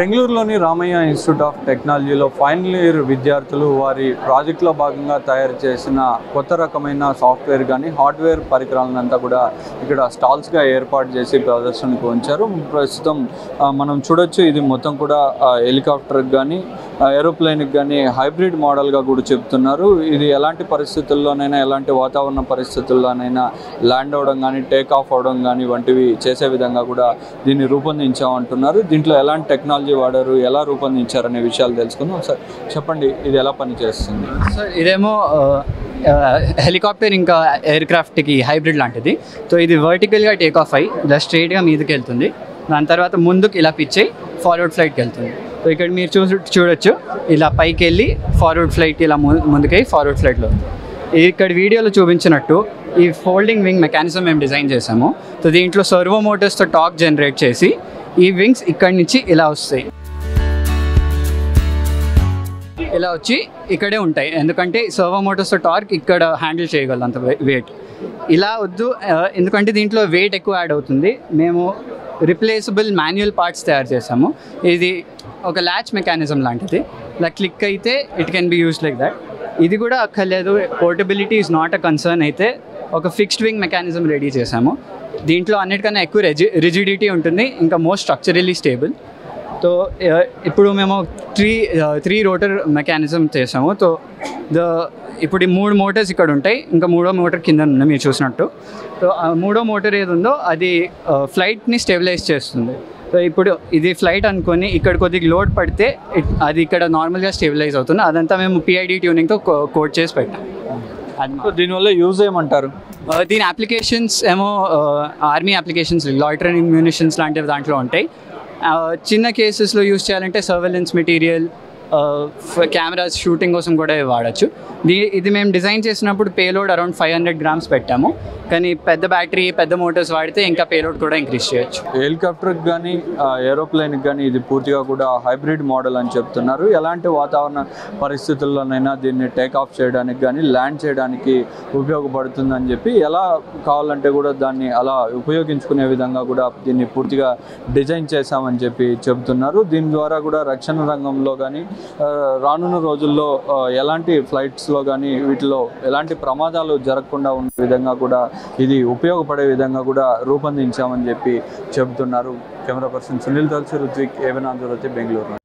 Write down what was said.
బెంగళూరులోని Ramayya institute of టెక్నాలజీలో final year విద్యార్థులు వారి ప్రాజెక్టులో భాగంగా తయారు చేసిన కొత్త రకమైన సాఫ్ట్వేర్ కానీ హార్డ్వేర్ పరికరాలనంతా కూడా ఇక్కడ స్టాల్స్గా ఏర్పాటు చేసి ప్రదర్శనకు ఉంచారు. ప్రస్తుతం మనం చూడొచ్చు, ఇది మొత్తం కూడా హెలికాప్టర్కి కానీ ఏరోప్లేన్కి కానీ హైబ్రిడ్ మోడల్గా కూడా చెప్తున్నారు. ఇది ఎలాంటి పరిస్థితుల్లోనైనా, ఎలాంటి వాతావరణ పరిస్థితుల్లోనైనా ల్యాండ్ అవ్వడం కానీ, టేక్ ఆఫ్ అవ్వడం కానీ వంటివి చేసే విధంగా కూడా దీన్ని రూపొందించామంటున్నారు. దీంట్లో ఎలాంటి టెక్నాలజీ వాడారు, ఎలా రూపొందించారనే విషయాలు తెలుసుకుందాం. ఒకసారి చెప్పండి, ఇది ఎలా పనిచేస్తుంది? సార్, ఇదేమో హెలికాప్టర్ ఇంకా ఎయిర్ క్రాఫ్ట్కి హైబ్రిడ్ లాంటిది. సో ఇది వర్టికల్గా టేక్ ఆఫ్ అయ్యి ఇలా స్ట్రైట్గా మీదకి వెళ్తుంది. దాని తర్వాత ముందుకు ఇలా పిచ్ అయ్యి ఫార్వర్డ్ ఫ్లైట్కి వెళ్తుంది. సో ఇక్కడ మీరు చూడొచ్చు, ఇలా పైకి వెళ్ళి ఫార్వర్డ్ ఫ్లైట్ ఇలా ముందుకై ఫార్వర్డ్ ఫ్లైట్లో. ఇక్కడ వీడియోలో చూపించినట్టు ఈ ఫోల్డింగ్ వింగ్ మెకానిజం మేము డిజైన్ చేసాము. సో దీంట్లో సర్వో మోటార్స్తో టార్క్ జనరేట్ చేసి ఈ వింగ్స్ ఇక్కడి నుంచి ఇలా వస్తాయి, ఇలా వచ్చి ఇక్కడే ఉంటాయి. ఎందుకంటే సర్వో మోటార్స్తో టార్క్ ఇక్కడ హ్యాండిల్ చేయగలదు అంత వెయిట్. ఇలా వద్దు, ఎందుకంటే దీంట్లో వెయిట్ ఎక్కువ యాడ్ అవుతుంది. మేము రిప్లేసబుల్ మాన్యువల్ పార్ట్స్ తయారు చేసాము. ఇది ఒక ల్యాచ్ మెకానిజం లాంటిది. ఇలా క్లిక్ అయితే it can be use like that. ఇది కూడా అక్కర్లేదు, portability is not a concern. అయితే ఒక ఫిక్స్డ్ వింగ్ మెకానిజం రెడీ చేసాము. దీంట్లో అన్నిటికన్నా ఎక్కువ రిజిడిటీ ఉంటుంది, ఇంకా మోస్ట్ స్ట్రక్చరల్లీ స్టేబుల్. సో ఇప్పుడు మేము త్రీ రోటర్ మెకానిజం చేసాము. సో ఇప్పుడు 3 మోటార్స్ ఇక్కడ ఉంటాయి, ఇంకా 3వ మోటార్ కింద ఉంది మీరు చూసినట్టు. సో 3వ మోటార్ ఏది ఉందో అది ఫ్లైట్ని స్టెబిలైజ్ చేస్తుంది. సో ఇప్పుడు ఇది ఫ్లైట్ అనుకొని ఇక్కడ కొద్దిగా లోడ్ పడితే అది ఇక్కడ నార్మల్గా స్టెబిలైజ్ అవుతుంది. అదంతా మేము PID ట్యూనింగ్తో కోడ్ చేసి పెట్టాం. దీనివల్ల యూజ్ ఏమంటారు? దీని అప్లికేషన్స్ ఏమో ఆర్మీ అప్లికేషన్స్, లాయిటరింగ్ మ్యూనిషన్స్ లాంటివి దాంట్లో ఉంటాయి. చిన్న కేసెస్లో యూజ్ చేయాలంటే సర్వేలెన్స్ మెటీరియల్, కెమెరాస్ షూటింగ్ కోసం కూడా వాడచ్చు. ఇది మేము డిజైన్ చేసినప్పుడు పేలోడ్ అరౌండ్ 500 grams పెట్టాము. కానీ పెద్ద బ్యాటరీ, పెద్ద మోటార్స్ వాడితే ఇంకా పేలోడ్ కూడా ఇంక్రీజ్ చేయొచ్చు. హెలికాప్టర్కి కానీ ఏరోప్లేన్కి కానీ ఇది పూర్తిగా కూడా హైబ్రిడ్ మోడల్ అని చెప్తున్నారు. ఎలాంటి వాతావరణ పరిస్థితుల్లోనైనా దీన్ని టేక్ ఆఫ్ చేయడానికి కానీ ల్యాండ్ చేయడానికి ఉపయోగపడుతుందని చెప్పి, ఎలా కావాలంటే కూడా దాన్ని అలా ఉపయోగించుకునే విధంగా కూడా దీన్ని పూర్తిగా డిజైన్ చేశామని చెప్పి చెబుతున్నారు. దీని ద్వారా కూడా రక్షణ రంగంలో కానీ రానున్న రోజుల్లో ఎలాంటి ఫ్లైట్స్లో కానీ వీటిలో ఎలాంటి ప్రమాదాలు జరగకుండా ఉండే విధంగా కూడా ఇది ఉపయోగపడే విధంగా కూడా రూపొందించామని చెప్పి చెబుతున్నారు. Camera person Sunil Talsi, Ruthvik, ABN Andhrajyothi, Bengaluru.